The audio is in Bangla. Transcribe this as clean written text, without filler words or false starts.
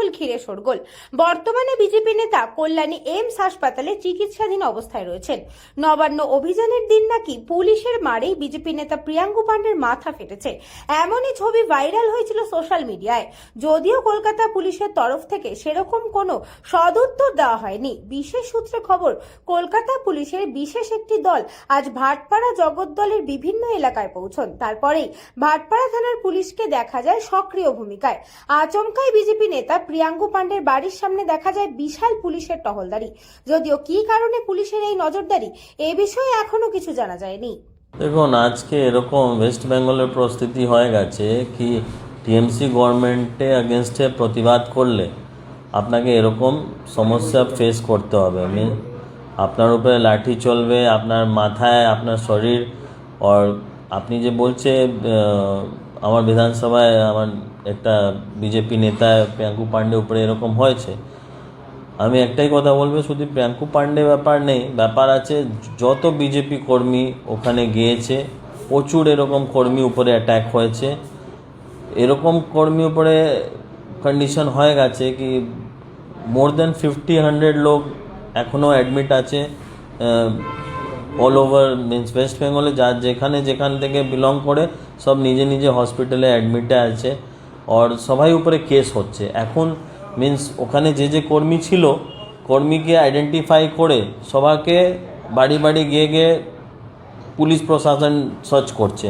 তৃণমূল ঘিরে শোরগোল। বর্তমানে বিজেপি নেতা কল্যাণী এইমস হাসপাতালে চিকিৎসাধীন অবস্থায় রয়েছেন। নবান্ন অভিযানের দিন নাকি পুলিশের মারেই বিজেপি নেতা প্রিয়াঙ্কু পাণ্ডের মাথা ফেটেছে, এমনই ছবি ভাইরাল হয়েছিল সোশ্যাল মিডিয়ায়। যদিও কলকাতা পুলিশের তরফ থেকে সেরকম কোনো সদুত্তর দেওয়া হয়নি। বিশেষ সূত্রে খবর, কলকাতা পুলিশের বিশেষ একটি দল আজ ভাটপাড়া জগদ্দলের বিভিন্ন এলাকায় পৌঁছন। তারপরেই ভাটপাড়া থানার পুলিশকে দেখা যায় সক্রিয় ভূমিকায়। আচমকাই বিজেপি নেতা প্রিয়াঙ্কু পাণ্ডের বাড়ির সামনে দেখা যায় বিশাল পুলিশের টহলদারি। যদিও কি কারণে পুলিশের এই নজরদারি, এ বিষয়ে এখনো কিছু জানা যায়নি। দেখুন, আজকে এরকম ওয়েস্ট বেঙ্গলের পরিস্থিতি হয়ে গেছে কি টিএমসি গভর্নমেন্টে এগেনস্টে প্রতিবাদ করলে আপনাকে এরকম সমস্যা ফেস করতে হবে। আপনার উপরে লাঠি চলবে, আপনার মাথায়, আপনার শরীর। আর আপনি যে বলছে আমার বিধানসভায় আমার একটা বিজেপি নেতা প্রিয়াঙ্কু পাণ্ডে উপরে এরকম হয়েছে, আমি একটাই কথা বলবো, শুধু প্রিয়াঙ্কু পাণ্ডে ব্যাপার নেই, ব্যাপার আছে যত বিজেপি কর্মী ওখানে গিয়েছে, প্রচুর এরকম কর্মী উপরে অ্যাটাক হয়েছে। এরকম কর্মী উপরে কন্ডিশন হয়ে গেছে কি মোর দেন 50-100 লোক এখনও অ্যাডমিট আছে অল ওভার ওয়েস্ট বেঙ্গলে। যার যেখান থেকে বিলং করে সব নিজে নিজে হসপিটালে অ্যাডমিটে আছে। আর সবাই উপরে কেস হচ্ছে এখন। ওখানে যে কর্মী ছিল, কর্মীকে আইডেন্টিফাই করে সবাইকে বাড়ি বাড়ি গিয়ে পুলিশ প্রশাসন সার্চ করছে।